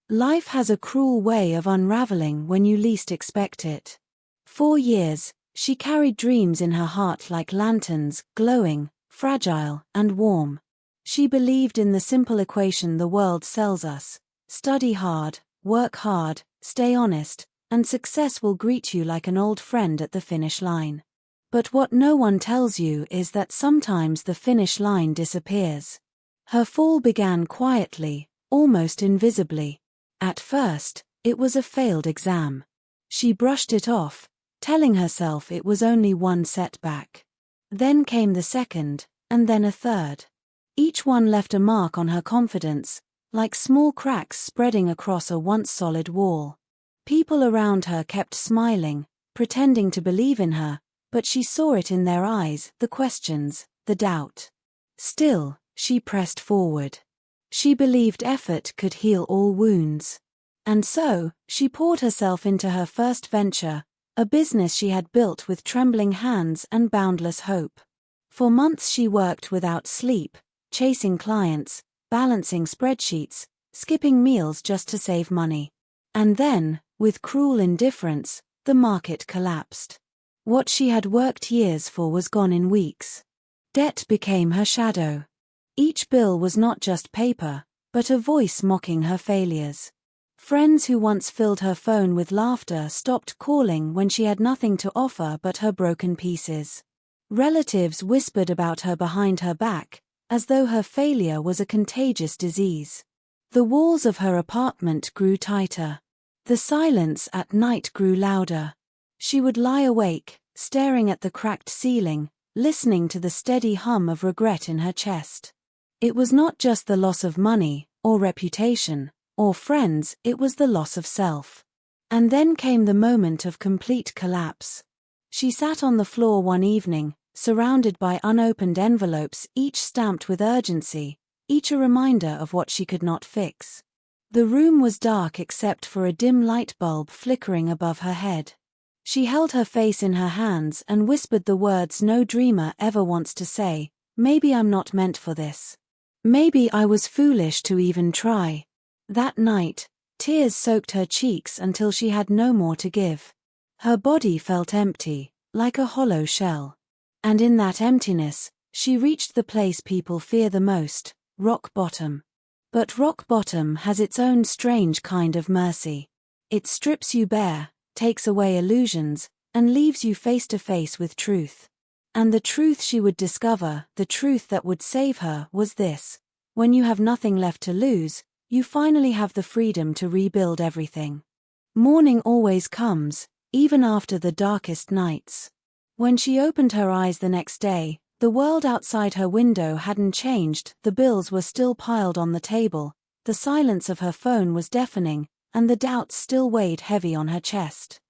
Life has a cruel way of unraveling when you least expect it. For years, she carried dreams in her heart like lanterns, glowing, fragile, and warm. She believed in the simple equation the world sells us: study hard, work hard, stay honest, and success will greet you like an old friend at the finish line. But what no one tells you is that sometimes the finish line disappears. Her fall began quietly, almost invisibly. At first, it was a failed exam. She brushed it off, telling herself it was only one setback. Then came the second, and then a third. Each one left a mark on her confidence, like small cracks spreading across a once solid wall. People around her kept smiling, pretending to believe in her, but she saw it in their eyes, the questions, the doubt. Still, she pressed forward. She believed effort could heal all wounds. And so, she poured herself into her first venture, a business she had built with trembling hands and boundless hope. For months she worked without sleep, chasing clients, balancing spreadsheets, skipping meals just to save money. And then, with cruel indifference, the market collapsed. What she had worked years for was gone in weeks. Debt became her shadow. Each bill was not just paper, but a voice mocking her failures. Friends who once filled her phone with laughter stopped calling when she had nothing to offer but her broken pieces. Relatives whispered about her behind her back, as though her failure was a contagious disease. The walls of her apartment grew tighter. The silence at night grew louder. She would lie awake, staring at the cracked ceiling, listening to the steady hum of regret in her chest. It was not just the loss of money, or reputation, or friends, it was the loss of self. And then came the moment of complete collapse. She sat on the floor one evening, surrounded by unopened envelopes, each stamped with urgency, each a reminder of what she could not fix. The room was dark except for a dim light bulb flickering above her head. She held her face in her hands and whispered the words no dreamer ever wants to say: "Maybe I'm not meant for this. Maybe I was foolish to even try." That night, tears soaked her cheeks until she had no more to give. Her body felt empty, like a hollow shell. And in that emptiness, she reached the place people fear the most: rock bottom. But rock bottom has its own strange kind of mercy. It strips you bare, takes away illusions, and leaves you face to face with truth. And the truth she would discover, the truth that would save her, was this: when you have nothing left to lose, you finally have the freedom to rebuild everything. Morning always comes, even after the darkest nights. When she opened her eyes the next day, the world outside her window hadn't changed, the bills were still piled on the table, the silence of her phone was deafening, and the doubts still weighed heavy on her chest.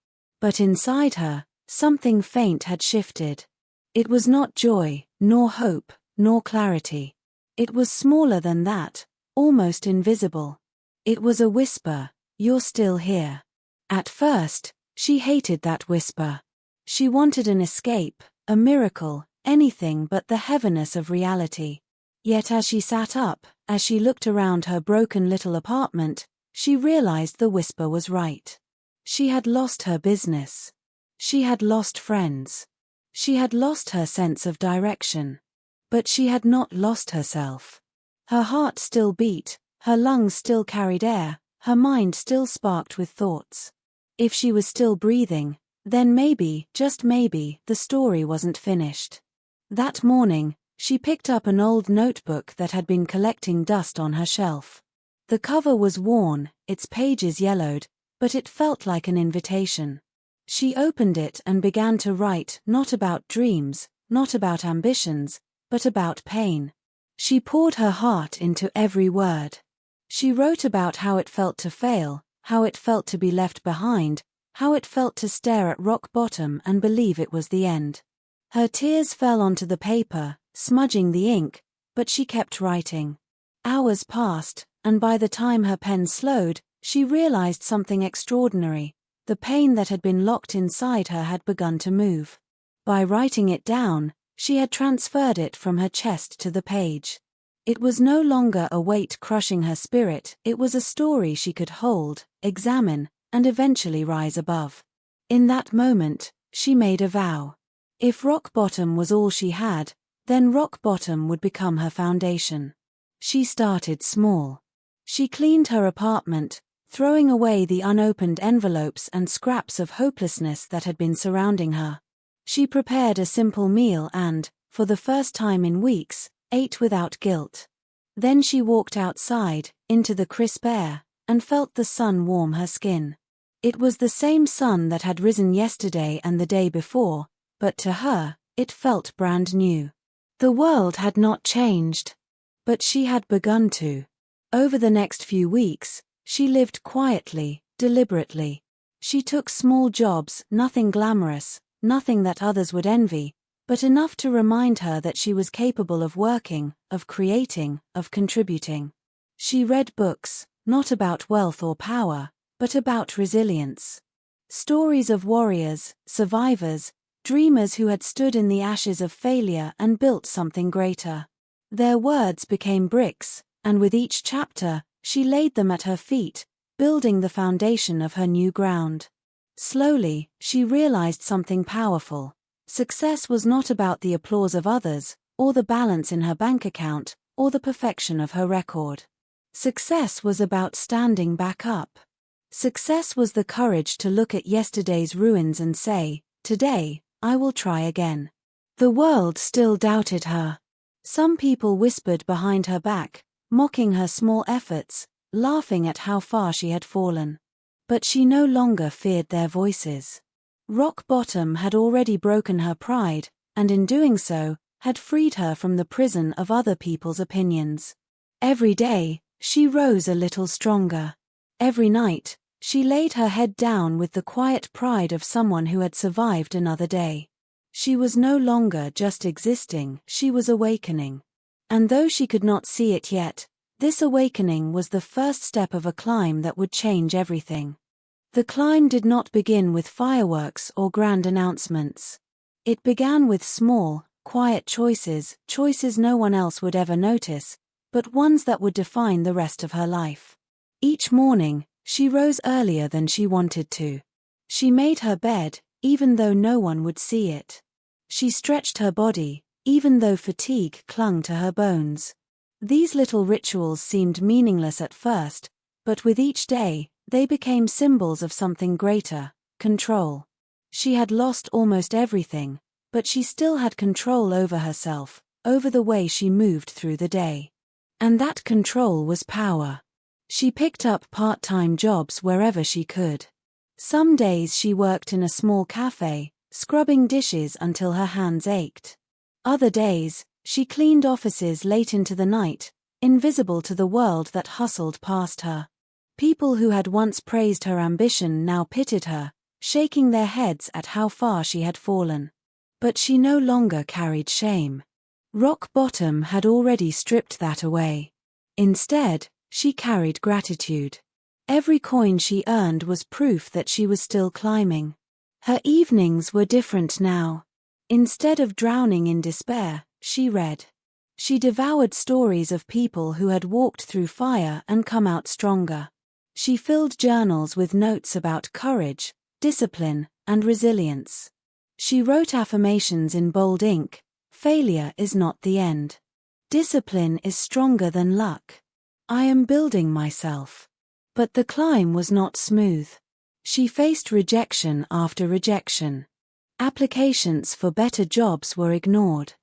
But inside her, something faint had shifted. It was not joy, nor hope, nor clarity. It was smaller than that, almost invisible. It was a whisper: "You're still here." At first, she hated that whisper. She wanted an escape, a miracle, anything but the heaviness of reality. Yet as she sat up, as she looked around her broken little apartment, she realized the whisper was right. She had lost her business. She had lost friends. She had lost her sense of direction. But she had not lost herself. Her heart still beat, her lungs still carried air, her mind still sparked with thoughts. If she was still breathing, then maybe, just maybe, the story wasn't finished. That morning, she picked up an old notebook that had been collecting dust on her shelf. The cover was worn, its pages yellowed, but it felt like an invitation. She opened it and began to write, not about dreams, not about ambitions, but about pain. She poured her heart into every word. She wrote about how it felt to fail, how it felt to be left behind, how it felt to stare at rock bottom and believe it was the end. Her tears fell onto the paper, smudging the ink, but she kept writing. Hours passed, and by the time her pen slowed, she realized something extraordinary. The pain that had been locked inside her had begun to move. By writing it down, she had transferred it from her chest to the page. It was no longer a weight crushing her spirit, it was a story she could hold, examine, and eventually rise above. In that moment, she made a vow. If rock bottom was all she had, then rock bottom would become her foundation. She started small. She cleaned her apartment, throwing away the unopened envelopes and scraps of hopelessness that had been surrounding her. She prepared a simple meal and, for the first time in weeks, ate without guilt. Then she walked outside, into the crisp air, and felt the sun warm her skin. It was the same sun that had risen yesterday and the day before, but to her, it felt brand new. The world had not changed. But she had begun to. Over the next few weeks, she lived quietly, deliberately. She took small jobs, nothing glamorous, nothing that others would envy, but enough to remind her that she was capable of working, of creating, of contributing. She read books, not about wealth or power, but about resilience. Stories of warriors, survivors, dreamers who had stood in the ashes of failure and built something greater. Their words became bricks, and with each chapter, she laid them at her feet, building the foundation of her new ground. Slowly, she realized something powerful. Success was not about the applause of others, or the balance in her bank account, or the perfection of her record. Success was about standing back up. Success was the courage to look at yesterday's ruins and say, "Today, I will try again." The world still doubted her. Some people whispered behind her back, mocking her small efforts, laughing at how far she had fallen. But she no longer feared their voices. Rock bottom had already broken her pride, and in doing so, had freed her from the prison of other people's opinions. Every day, she rose a little stronger. Every night, she laid her head down with the quiet pride of someone who had survived another day. She was no longer just existing, she was awakening. And though she could not see it yet, this awakening was the first step of a climb that would change everything. The climb did not begin with fireworks or grand announcements. It began with small, quiet choices no one else would ever notice, but ones that would define the rest of her life. Each morning, she rose earlier than she wanted to. She made her bed, even though no one would see it. She stretched her body, even though fatigue clung to her bones. These little rituals seemed meaningless at first, but with each day, they became symbols of something greater, control. She had lost almost everything, but she still had control over herself, over the way she moved through the day. And that control was power. She picked up part-time jobs wherever she could. Some days she worked in a small cafe, scrubbing dishes until her hands ached. Other days, she cleaned offices late into the night, invisible to the world that hustled past her. People who had once praised her ambition now pitied her, shaking their heads at how far she had fallen. But she no longer carried shame. Rock bottom had already stripped that away. Instead, she carried gratitude. Every coin she earned was proof that she was still climbing. Her evenings were different now. Instead of drowning in despair, she read. She devoured stories of people who had walked through fire and come out stronger. She filled journals with notes about courage, discipline, and resilience. She wrote affirmations in bold ink: "Failure is not the end. Discipline is stronger than luck. I am building myself." But the climb was not smooth. She faced rejection after rejection. Applications for better jobs were ignored.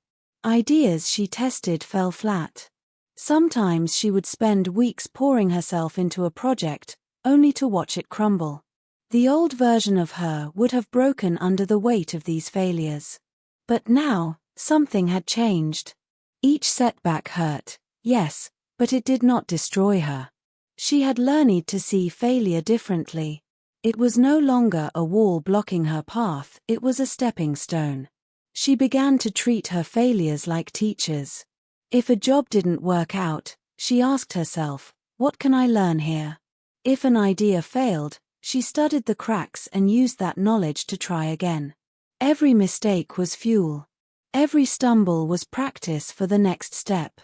Ideas she tested fell flat. Sometimes she would spend weeks pouring herself into a project, only to watch it crumble. The old version of her would have broken under the weight of these failures. But now, something had changed. Each setback hurt, yes, but it did not destroy her. She had learned to see failure differently. It was no longer a wall blocking her path, it was a stepping stone. She began to treat her failures like teachers. If a job didn't work out, she asked herself, "What can I learn here?" If an idea failed, she studied the cracks and used that knowledge to try again. Every mistake was fuel. Every stumble was practice for the next step.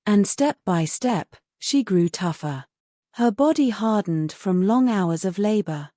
And step by step, she grew tougher. Her body hardened from long hours of labor.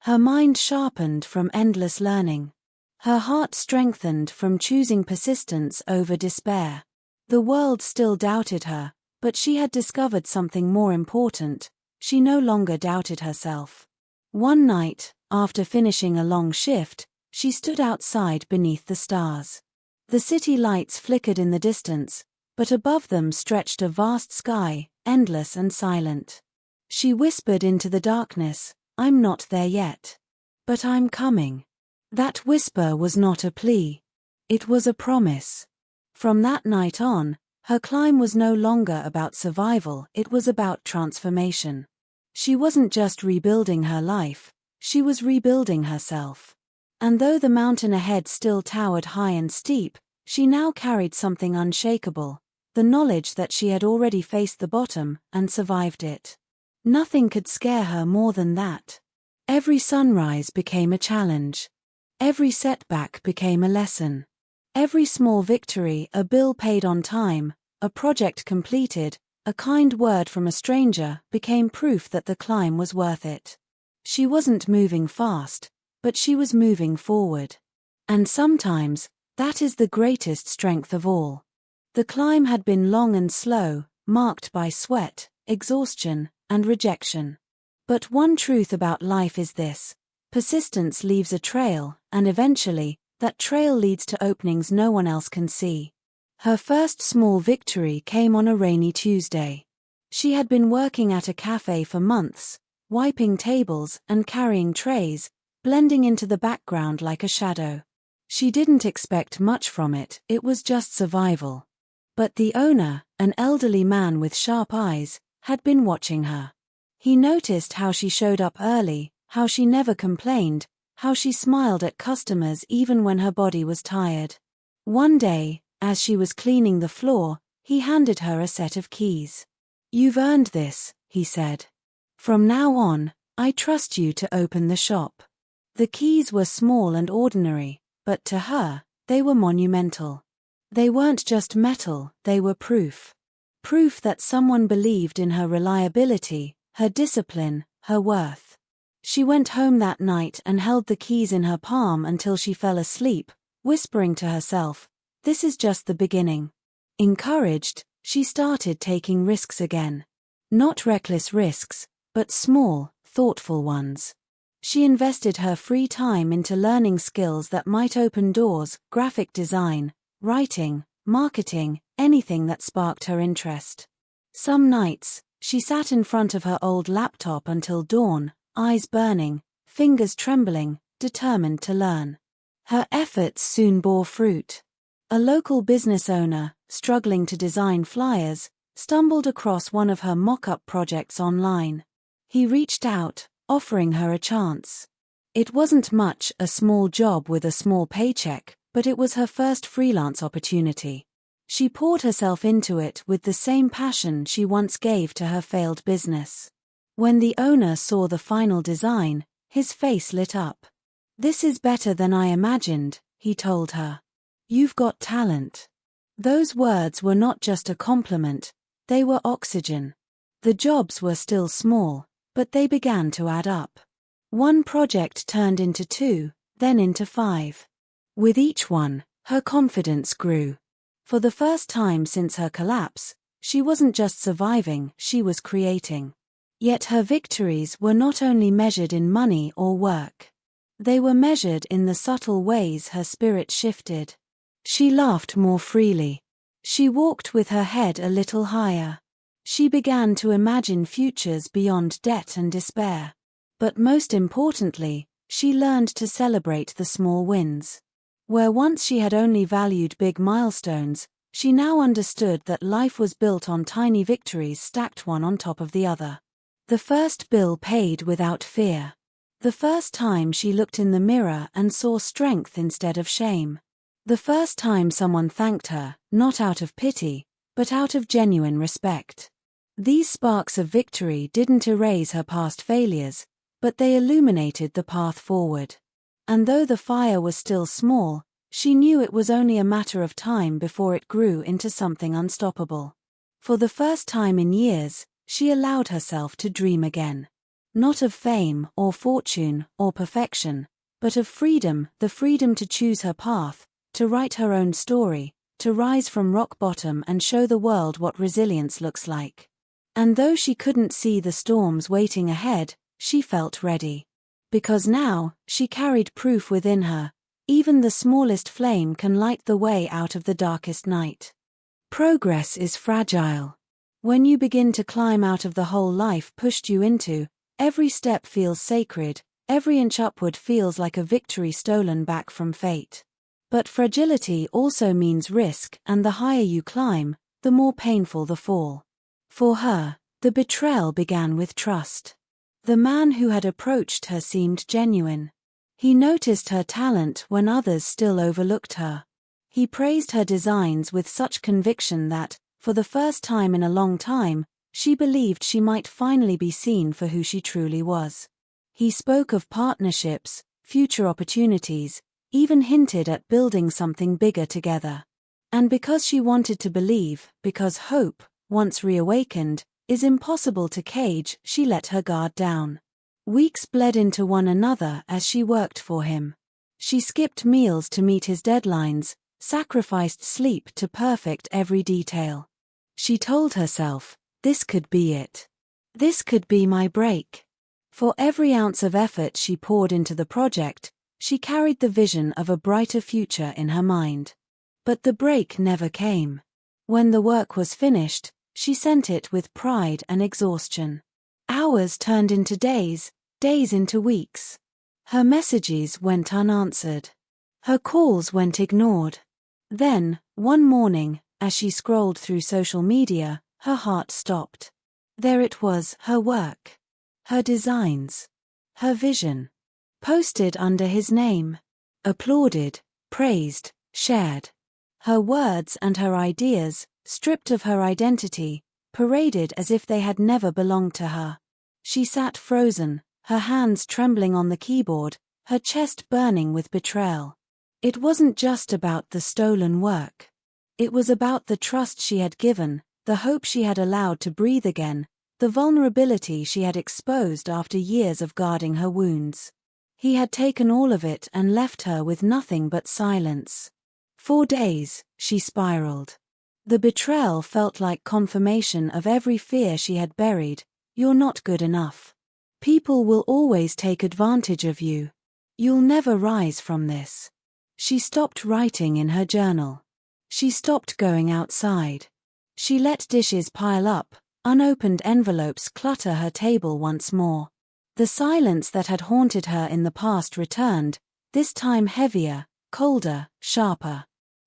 Her mind sharpened from endless learning. Her heart strengthened from choosing persistence over despair. The world still doubted her, but she had discovered something more important. She no longer doubted herself. One night, after finishing a long shift, she stood outside beneath the stars. The city lights flickered in the distance, but above them stretched a vast sky, endless and silent. She whispered into the darkness, "I'm not there yet. But I'm coming." That whisper was not a plea. It was a promise. From that night on, her climb was no longer about survival, it was about transformation. She wasn't just rebuilding her life, she was rebuilding herself. And though the mountain ahead still towered high and steep, she now carried something unshakable, the knowledge that she had already faced the bottom and survived it. Nothing could scare her more than that. Every sunrise became a challenge. Every setback became a lesson. Every small victory, a bill paid on time, a project completed, a kind word from a stranger, became proof that the climb was worth it. She wasn't moving fast, but she was moving forward. And sometimes, that is the greatest strength of all. The climb had been long and slow, marked by sweat, exhaustion, and rejection. But one truth about life is this: persistence leaves a trail, and eventually, that trail leads to openings no one else can see. Her first small victory came on a rainy Tuesday. She had been working at a cafe for months, wiping tables and carrying trays, blending into the background like a shadow. She didn't expect much from it, it was just survival. But the owner, an elderly man with sharp eyes, had been watching her. He noticed how she showed up early, how she never complained, how she smiled at customers even when her body was tired. One day, as she was cleaning the floor, he handed her a set of keys. "You've earned this," he said. "From now on, I trust you to open the shop." The keys were small and ordinary, but to her, they were monumental. They weren't just metal, they were proof. Proof that someone believed in her reliability, her discipline, her worth. She went home that night and held the keys in her palm until she fell asleep, whispering to herself, "This is just the beginning." Encouraged, she started taking risks again. Not reckless risks, but small, thoughtful ones. She invested her free time into learning skills that might open doors: graphic design, writing, marketing, anything that sparked her interest. Some nights, she sat in front of her old laptop until dawn, eyes burning, fingers trembling, determined to learn. Her efforts soon bore fruit. A local business owner, struggling to design flyers, stumbled across one of her mock-up projects online. He reached out, offering her a chance. It wasn't much, a small job with a small paycheck, but it was her first freelance opportunity. She poured herself into it with the same passion she once gave to her failed business. When the owner saw the final design, his face lit up. "This is better than I imagined," he told her. "You've got talent." Those words were not just a compliment, they were oxygen. The jobs were still small, but they began to add up. One project turned into 2, then into 5. With each one, her confidence grew. For the first time since her collapse, she wasn't just surviving, she was creating. Yet her victories were not only measured in money or work. They were measured in the subtle ways her spirit shifted. She laughed more freely. She walked with her head a little higher. She began to imagine futures beyond debt and despair. But most importantly, she learned to celebrate the small wins. Where once she had only valued big milestones, she now understood that life was built on tiny victories stacked one on top of the other. The first bill paid without fear. The first time she looked in the mirror and saw strength instead of shame. The first time someone thanked her, not out of pity, but out of genuine respect. These sparks of victory didn't erase her past failures, but they illuminated the path forward. And though the fire was still small, she knew it was only a matter of time before it grew into something unstoppable. For the first time in years, she allowed herself to dream again. Not of fame or fortune or perfection, but of freedom, the freedom to choose her path, to write her own story, to rise from rock bottom and show the world what resilience looks like. And though she couldn't see the storms waiting ahead, she felt ready. Because now, she carried proof within her. Even the smallest flame can light the way out of the darkest night. Progress is fragile. When you begin to climb out of the hole life pushed you into, every step feels sacred, every inch upward feels like a victory stolen back from fate. But fragility also means risk, and the higher you climb, the more painful the fall. For her, the betrayal began with trust. The man who had approached her seemed genuine. He noticed her talent when others still overlooked her. He praised her designs with such conviction that, for the first time in a long time, she believed she might finally be seen for who she truly was. He spoke of partnerships, future opportunities, even hinted at building something bigger together. And because she wanted to believe, because hope, once reawakened, is impossible to cage, she let her guard down. Weeks bled into one another as she worked for him. She skipped meals to meet his deadlines, sacrificed sleep to perfect every detail. She told herself, this could be it. This could be my break. For every ounce of effort she poured into the project, she carried the vision of a brighter future in her mind. But the break never came. When the work was finished, she sent it with pride and exhaustion. Hours turned into days, days into weeks. Her messages went unanswered. Her calls went ignored. Then, one morning, as she scrolled through social media, her heart stopped. There it was, her work. Her designs. Her vision. Posted under his name. Applauded, praised, shared. Her words and her ideas, stripped of her identity, paraded as if they had never belonged to her. She sat frozen, her hands trembling on the keyboard, her chest burning with betrayal. It wasn't just about the stolen work. It was about the trust she had given, the hope she had allowed to breathe again, the vulnerability she had exposed after years of guarding her wounds. He had taken all of it and left her with nothing but silence. For days, she spiraled. The betrayal felt like confirmation of every fear she had buried. You're not good enough. People will always take advantage of you. You'll never rise from this. She stopped writing in her journal. She stopped going outside. She let dishes pile up, unopened envelopes clutter her table once more. The silence that had haunted her in the past returned, this time heavier, colder, sharper.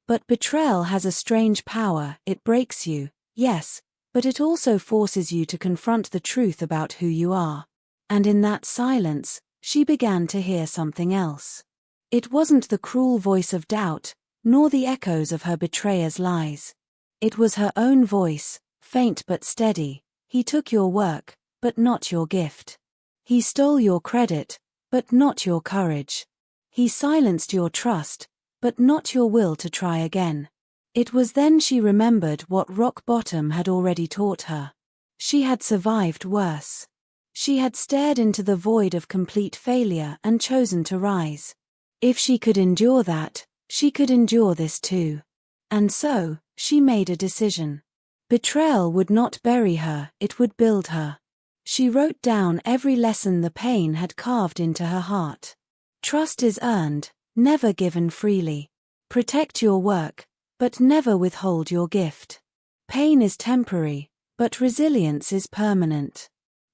But betrayal has a strange power. It breaks you, yes, but it also forces you to confront the truth about who you are. And in that silence, she began to hear something else. It wasn't the cruel voice of doubt, nor the echoes of her betrayer's lies. It was her own voice, faint but steady. He took your work, but not your gift. He stole your credit, but not your courage. He silenced your trust, but not your will to try again. It was then she remembered what rock bottom had already taught her. She had survived worse. She had stared into the void of complete failure and chosen to rise. If she could endure that, she could endure this too. And so, she made a decision. Betrayal would not bury her, it would build her. She wrote down every lesson the pain had carved into her heart. Trust is earned, never given freely. Protect your work, but never withhold your gift. Pain is temporary, but resilience is permanent.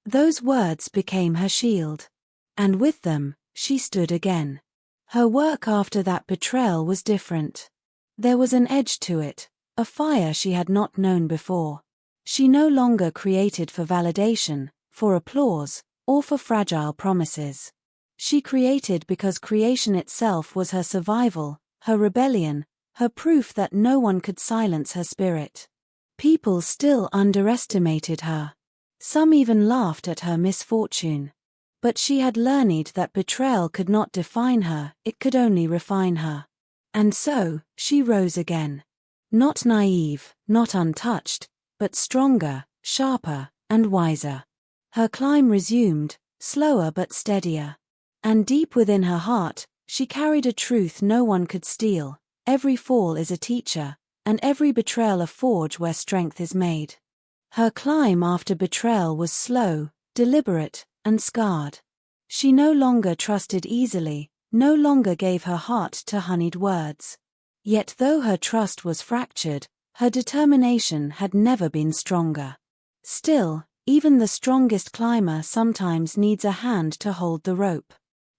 Those words became her shield. And with them, she stood again. Her work after that betrayal was different. There was an edge to it, a fire she had not known before. She no longer created for validation, for applause, or for fragile promises. She created because creation itself was her survival, her rebellion, her proof that no one could silence her spirit. People still underestimated her. Some even laughed at her misfortune. But she had learned that betrayal could not define her, it could only refine her. And so, she rose again. Not naive, not untouched, but stronger, sharper, and wiser. Her climb resumed, slower but steadier. And deep within her heart, she carried a truth no one could steal: every fall is a teacher, and every betrayal a forge where strength is made. Her climb after betrayal was slow, deliberate, and scarred. She no longer trusted easily, no longer gave her heart to honeyed words. Yet though her trust was fractured, her determination had never been stronger. Still, even the strongest climber sometimes needs a hand to hold the rope.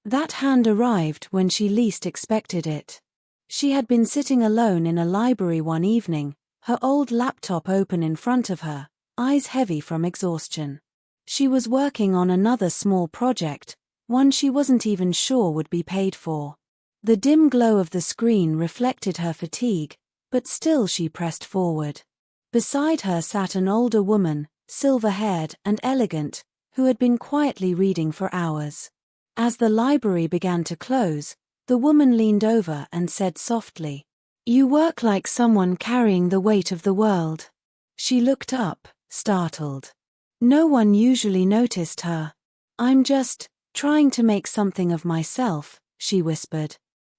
That hand arrived when she least expected it. She had been sitting alone in a library one evening, her old laptop open in front of her, eyes heavy from exhaustion. She was working on another small project, one she wasn't even sure would be paid for. The dim glow of the screen reflected her fatigue, but still she pressed forward. Beside her sat an older woman, silver-haired and elegant, who had been quietly reading for hours. As the library began to close, the woman leaned over and said softly, "You work like someone carrying the weight of the world." She looked up, startled. No one usually noticed her. "I'm just trying to make something of myself," she whispered.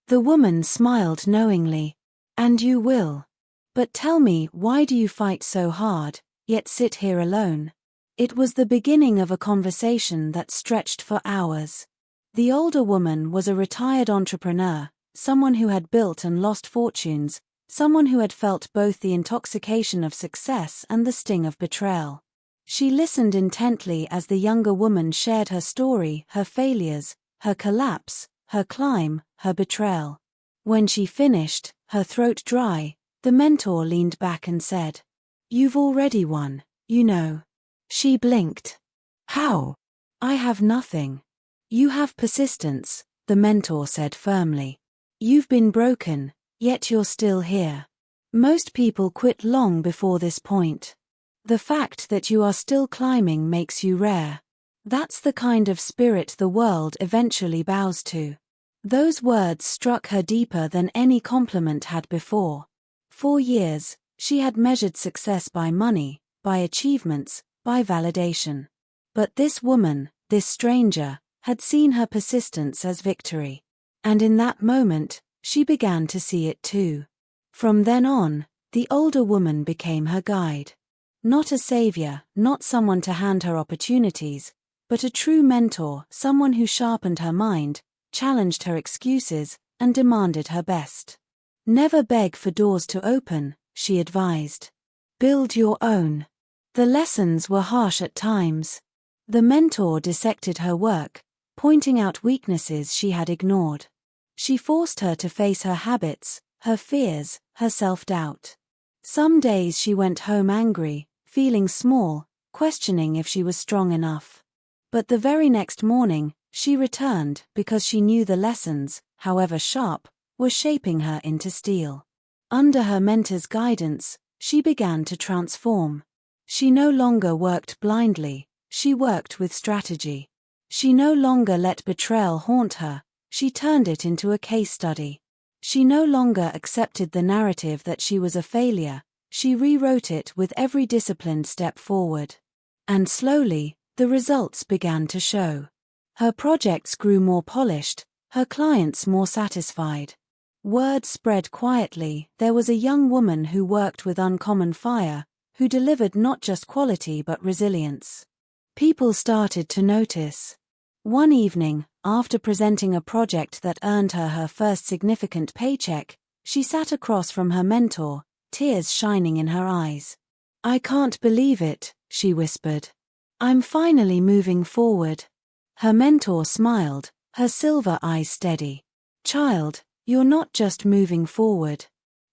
The woman smiled knowingly. "And you will. But tell me, why do you fight so hard, yet sit here alone?" It was the beginning of a conversation that stretched for hours. The older woman was a retired entrepreneur, someone who had built and lost fortunes, someone who had felt both the intoxication of success and the sting of betrayal. She listened intently as the younger woman shared her story, her failures, her collapse, her climb, her betrayal. When she finished, her throat dry, the mentor leaned back and said, "You've already won, you know." She blinked. "How?" "I have nothing. You have persistence," the mentor said firmly. "You've been broken, yet you're still here. Most people quit long before this point. The fact that you are still climbing makes you rare. That's the kind of spirit the world eventually bows to." Those words struck her deeper than any compliment had before. For years, she had measured success by money, by achievements, by validation. But this woman, this stranger, had seen her persistence as victory. And in that moment, she began to see it too. From then on, the older woman became her guide. Not a savior, not someone to hand her opportunities, but a true mentor, someone who sharpened her mind, challenged her excuses, and demanded her best. "Never beg for doors to open," she advised. "Build your own." The lessons were harsh at times. The mentor dissected her work, pointing out weaknesses she had ignored. She forced her to face her habits, her fears, her self-doubt. Some days she went home angry, feeling small, questioning if she was strong enough. But the very next morning, she returned because she knew the lessons, however sharp, were shaping her into steel. Under her mentor's guidance, she began to transform. She no longer worked blindly, she worked with strategy. She no longer let betrayal haunt her, she turned it into a case study. She no longer accepted the narrative that she was a failure, she rewrote it with every disciplined step forward. And slowly, the results began to show. Her projects grew more polished, her clients more satisfied. Word spread quietly: there was a young woman who worked with uncommon fire, who delivered not just quality but resilience. People started to notice. One evening, after presenting a project that earned her her first significant paycheck, she sat across from her mentor, tears shining in her eyes. "I can't believe it," she whispered. "I'm finally moving forward." Her mentor smiled, her silver eyes steady. "Child, you're not just moving forward.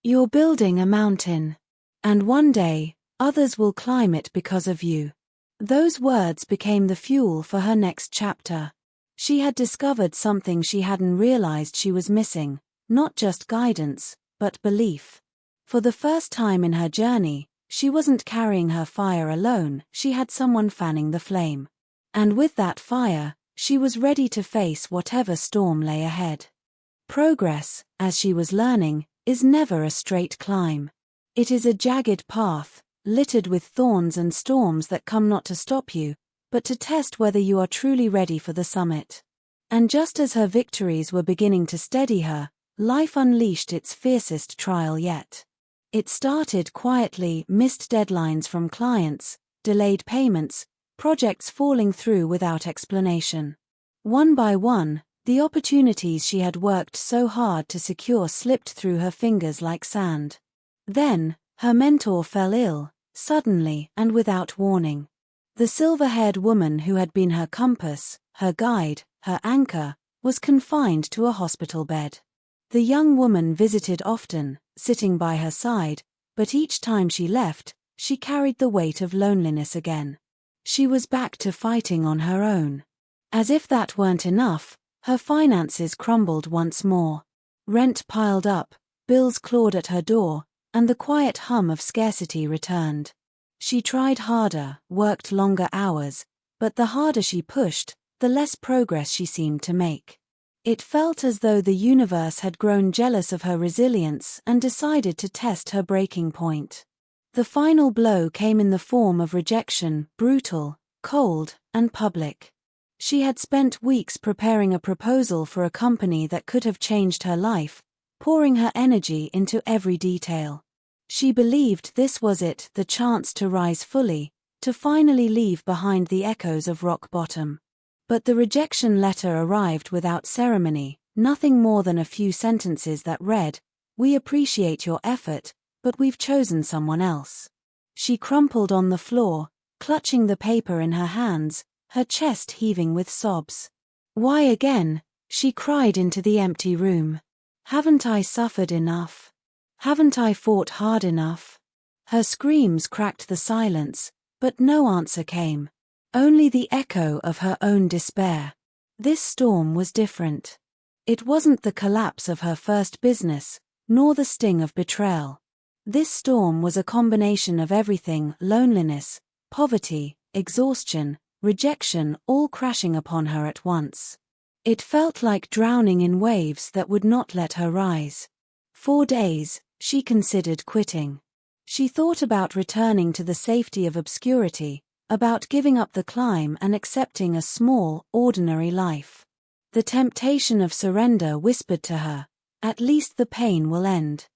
You're building a mountain. And one day, others will climb it because of you." Those words became the fuel for her next chapter. She had discovered something she hadn't realized she was missing, not just guidance, but belief. For the first time in her journey, she wasn't carrying her fire alone, she had someone fanning the flame. And with that fire, she was ready to face whatever storm lay ahead. Progress, as she was learning, is never a straight climb. It is a jagged path, littered with thorns and storms that come not to stop you, but to test whether you are truly ready for the summit. And just as her victories were beginning to steady her, life unleashed its fiercest trial yet. It started quietly: missed deadlines from clients, delayed payments, projects falling through without explanation. One by one, the opportunities she had worked so hard to secure slipped through her fingers like sand. Then, her mentor fell ill, suddenly and without warning. The silver-haired woman who had been her compass, her guide, her anchor, was confined to a hospital bed. The young woman visited often, sitting by her side, but each time she left, she carried the weight of loneliness again. She was back to fighting on her own. As if that weren't enough, her finances crumbled once more. Rent piled up, bills clawed at her door, and the quiet hum of scarcity returned. She tried harder, worked longer hours, but the harder she pushed, the less progress she seemed to make. It felt as though the universe had grown jealous of her resilience and decided to test her breaking point. The final blow came in the form of rejection, brutal, cold, and public. She had spent weeks preparing a proposal for a company that could have changed her life, pouring her energy into every detail. She believed this was it, the chance to rise fully, to finally leave behind the echoes of rock bottom. But the rejection letter arrived without ceremony, nothing more than a few sentences that read, "We appreciate your effort, but we've chosen someone else." She crumpled on the floor, clutching the paper in her hands, her chest heaving with sobs. "Why again?" she cried into the empty room. "Haven't I suffered enough? Haven't I fought hard enough?" Her screams cracked the silence, but no answer came. Only the echo of her own despair. This storm was different. It wasn't the collapse of her first business, nor the sting of betrayal. This storm was a combination of everything: loneliness, poverty, exhaustion, rejection, all crashing upon her at once. It felt like drowning in waves that would not let her rise. For days, she considered quitting. She thought about returning to the safety of obscurity, about giving up the climb and accepting a small, ordinary life. The temptation of surrender whispered to her, "At least the pain will end."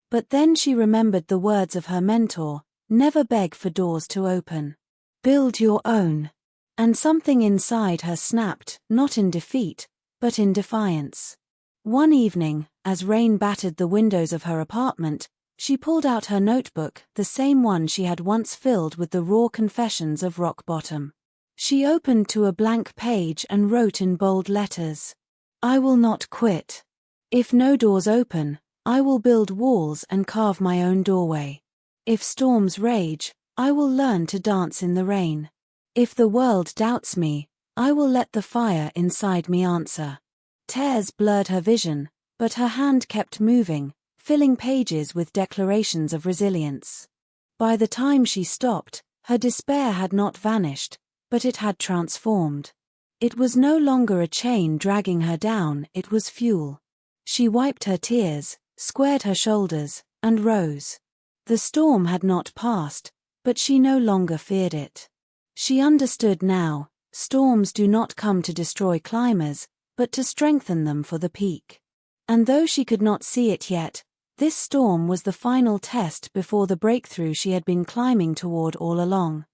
But then she remembered the words of her mentor, "Never beg for doors to open. Build your own." And something inside her snapped, not in defeat, but in defiance. One evening, as rain battered the windows of her apartment, she pulled out her notebook, the same one she had once filled with the raw confessions of rock bottom. She opened to a blank page and wrote in bold letters, "I will not quit. If no doors open, I will build walls and carve my own doorway. If storms rage, I will learn to dance in the rain. If the world doubts me, I will let the fire inside me answer." Tears blurred her vision, but her hand kept moving, filling pages with declarations of resilience. By the time she stopped, her despair had not vanished, but it had transformed. It was no longer a chain dragging her down, it was fuel. She wiped her tears, squared her shoulders, and rose. The storm had not passed, but she no longer feared it. She understood now, storms do not come to destroy climbers, but to strengthen them for the peak. And though she could not see it yet, this storm was the final test before the breakthrough she had been climbing toward all along.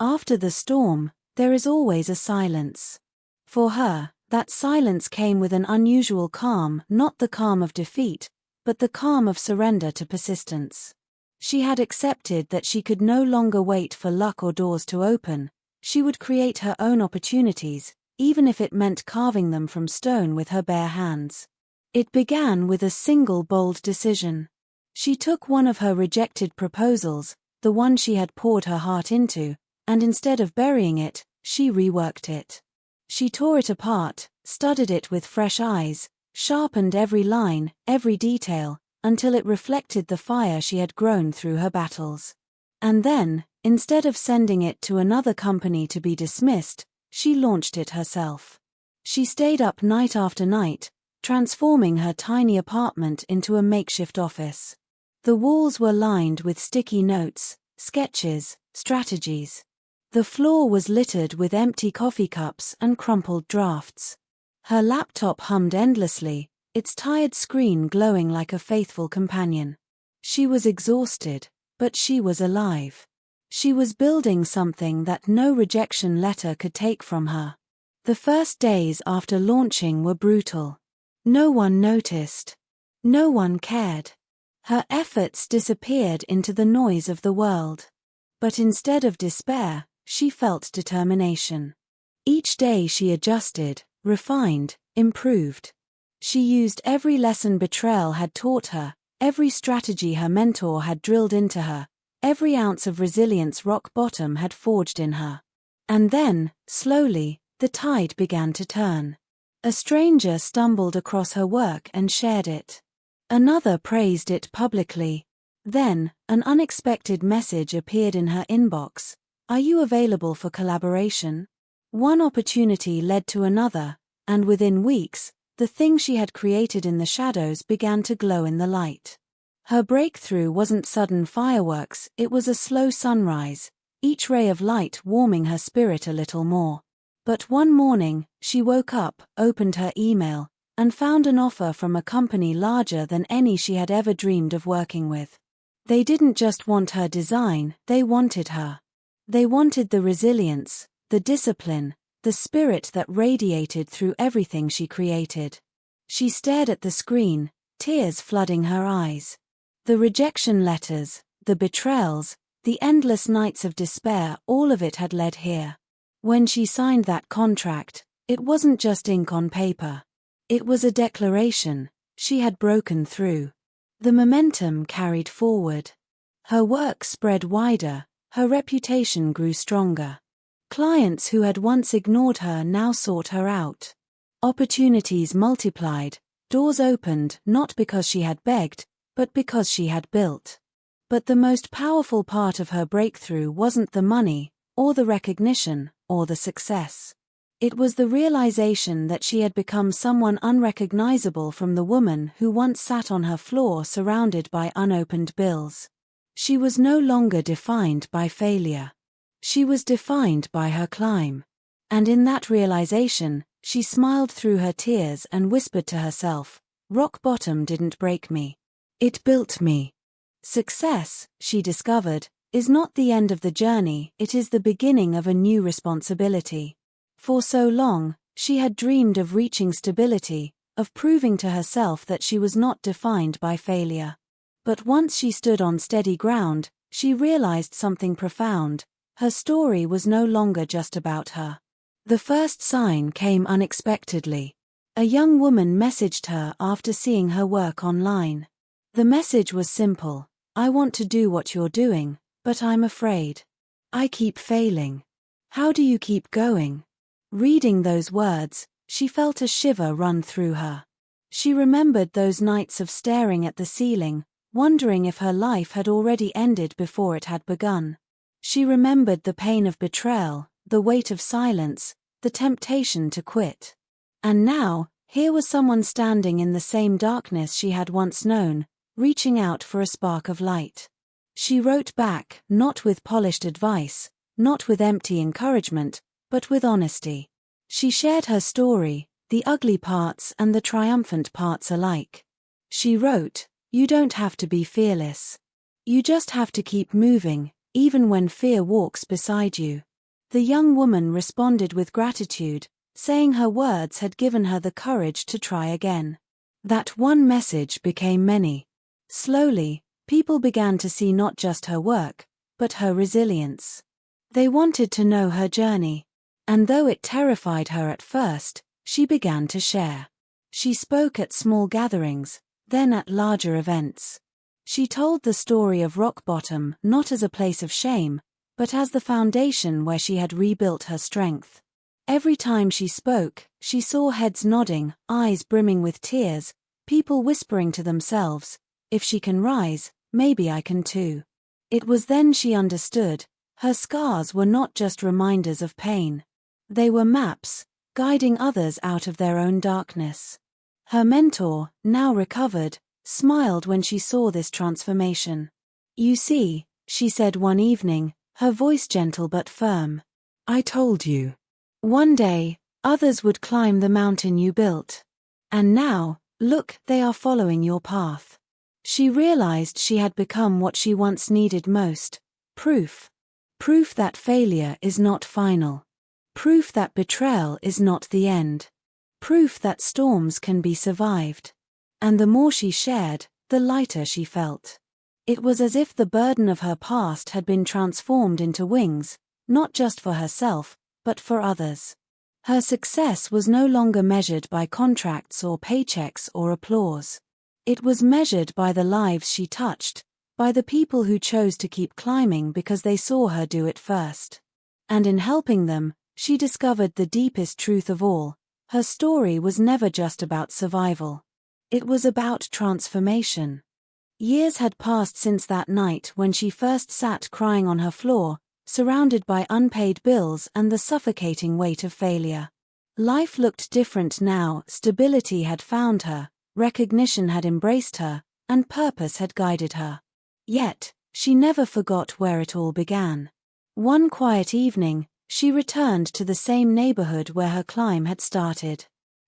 After the storm, there is always a silence. For her, that silence came with an unusual calm, not the calm of defeat, but the calm of surrender to persistence. She had accepted that she could no longer wait for luck or doors to open. She would create her own opportunities, even if it meant carving them from stone with her bare hands. It began with a single bold decision. She took one of her rejected proposals, the one she had poured her heart into, and instead of burying it, she reworked it. She tore it apart, studied it with fresh eyes, sharpened every line, every detail, until it reflected the fire she had grown through her battles. And then, instead of sending it to another company to be dismissed, she launched it herself. She stayed up night after night, transforming her tiny apartment into a makeshift office. The walls were lined with sticky notes, sketches, strategies. The floor was littered with empty coffee cups and crumpled drafts. Her laptop hummed endlessly, its tired screen glowing like a faithful companion. She was exhausted, but she was alive. She was building something that no rejection letter could take from her. The first days after launching were brutal. No one noticed. No one cared. Her efforts disappeared into the noise of the world. But instead of despair, she felt determination. Each day she adjusted, refined, improved. She used every lesson betrayal had taught her, every strategy her mentor had drilled into her, every ounce of resilience rock bottom had forged in her. And then, slowly, the tide began to turn. A stranger stumbled across her work and shared it. Another praised it publicly. Then, an unexpected message appeared in her inbox. "Are you available for collaboration?" One opportunity led to another, and within weeks, the thing she had created in the shadows began to glow in the light. Her breakthrough wasn't sudden fireworks, it was a slow sunrise, each ray of light warming her spirit a little more. But one morning, she woke up, opened her email, and found an offer from a company larger than any she had ever dreamed of working with. They didn't just want her design, they wanted her. They wanted the resilience, the discipline, the spirit that radiated through everything she created. She stared at the screen, tears flooding her eyes. The rejection letters, the betrayals, the endless nights of despair, all of it had led here. When she signed that contract, it wasn't just ink on paper. It was a declaration. She had broken through. The momentum carried forward. Her work spread wider, her reputation grew stronger. Clients who had once ignored her now sought her out. Opportunities multiplied, doors opened not because she had begged, but because she had built. But the most powerful part of her breakthrough wasn't the money, or the recognition, or the success. It was the realization that she had become someone unrecognizable from the woman who once sat on her floor surrounded by unopened bills. She was no longer defined by failure. She was defined by her climb. And in that realization, she smiled through her tears and whispered to herself, "Rock bottom didn't break me. It built me." Success, she discovered, is not the end of the journey, it is the beginning of a new responsibility. For so long, she had dreamed of reaching stability, of proving to herself that she was not defined by failure. But once she stood on steady ground, she realized something profound. Her story was no longer just about her. The first sign came unexpectedly. A young woman messaged her after seeing her work online. The message was simple: "I want to do what you're doing, but I'm afraid. I keep failing. How do you keep going?" Reading those words, she felt a shiver run through her. She remembered those nights of staring at the ceiling, wondering if her life had already ended before it had begun. She remembered the pain of betrayal, the weight of silence, the temptation to quit. And now, here was someone standing in the same darkness she had once known, reaching out for a spark of light. She wrote back, not with polished advice, not with empty encouragement, but with honesty. She shared her story, the ugly parts and the triumphant parts alike. She wrote, "You don't have to be fearless. You just have to keep moving, even when fear walks beside you." The young woman responded with gratitude, saying her words had given her the courage to try again. That one message became many. Slowly, people began to see not just her work, but her resilience. They wanted to know her journey. And though it terrified her at first, she began to share. She spoke at small gatherings, then at larger events. She told the story of rock bottom not as a place of shame, but as the foundation where she had rebuilt her strength. Every time she spoke, she saw heads nodding, eyes brimming with tears, people whispering to themselves, "If she can rise, maybe I can too." It was then she understood, her scars were not just reminders of pain. They were maps, guiding others out of their own darkness. Her mentor, now recovered, smiled when she saw this transformation. "You see," she said one evening, her voice gentle but firm. "I told you. One day, others would climb the mountain you built. And now, look, they are following your path." She realized she had become what she once needed most: proof. Proof that failure is not final. Proof that betrayal is not the end. Proof that storms can be survived. And the more she shared, the lighter she felt. It was as if the burden of her past had been transformed into wings, not just for herself, but for others. Her success was no longer measured by contracts or paychecks or applause. It was measured by the lives she touched, by the people who chose to keep climbing because they saw her do it first. And in helping them, she discovered the deepest truth of all: her story was never just about survival. It was about transformation. Years had passed since that night when she first sat crying on her floor, surrounded by unpaid bills and the suffocating weight of failure. Life looked different now. Stability had found her, recognition had embraced her, and purpose had guided her. Yet, she never forgot where it all began. One quiet evening, she returned to the same neighborhood where her climb had started.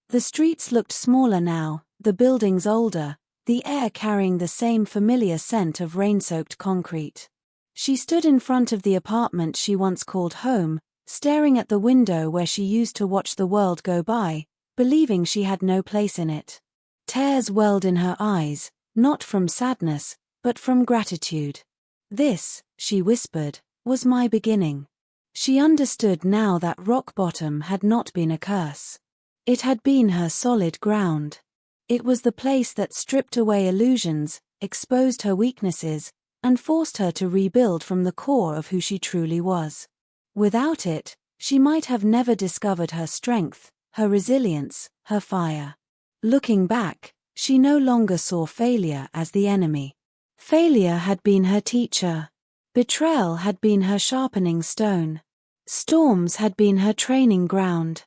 The streets looked smaller now, the buildings older, the air carrying the same familiar scent of rain-soaked concrete. She stood in front of the apartment she once called home, staring at the window where she used to watch the world go by, believing she had no place in it. Tears welled in her eyes, not from sadness, but from gratitude. "This," she whispered, "was my beginning." She understood now that rock bottom had not been a curse. It had been her solid ground. It was the place that stripped away illusions, exposed her weaknesses, and forced her to rebuild from the core of who she truly was. Without it, she might have never discovered her strength, her resilience, her fire. Looking back, she no longer saw failure as the enemy. Failure had been her teacher. Betrayal had been her sharpening stone. Storms had been her training ground.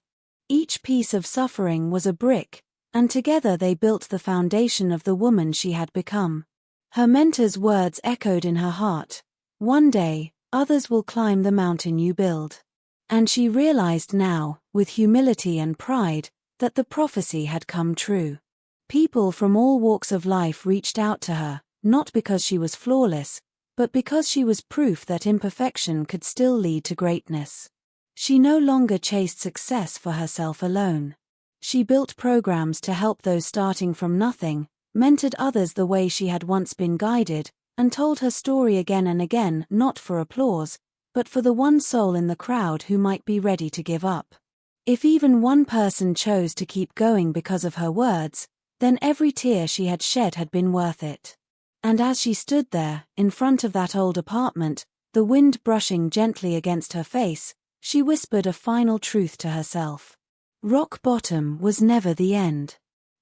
Each piece of suffering was a brick, and together they built the foundation of the woman she had become. Her mentor's words echoed in her heart: "One day, others will climb the mountain you build." And she realized now, with humility and pride, that the prophecy had come true. People from all walks of life reached out to her, not because she was flawless, but because she was proof that imperfection could still lead to greatness. She no longer chased success for herself alone. She built programs to help those starting from nothing, mentored others the way she had once been guided, and told her story again and again, not for applause, but for the one soul in the crowd who might be ready to give up. If even one person chose to keep going because of her words, then every tear she had shed had been worth it. And as she stood there, in front of that old apartment, the wind brushing gently against her face, she whispered a final truth to herself. Rock bottom was never the end.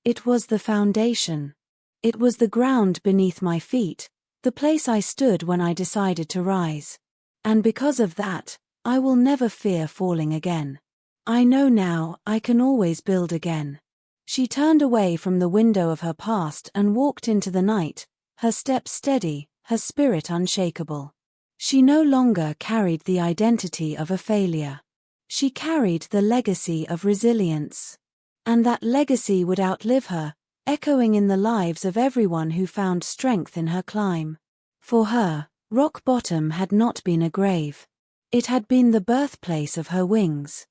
It was the foundation. It was the ground beneath my feet, the place I stood when I decided to rise. And because of that, I will never fear falling again. I know now I can always build again. She turned away from the window of her past and walked into the night, her steps steady, her spirit unshakable. She no longer carried the identity of a failure. She carried the legacy of resilience. And that legacy would outlive her, echoing in the lives of everyone who found strength in her climb. For her, rock bottom had not been a grave. It had been the birthplace of her wings.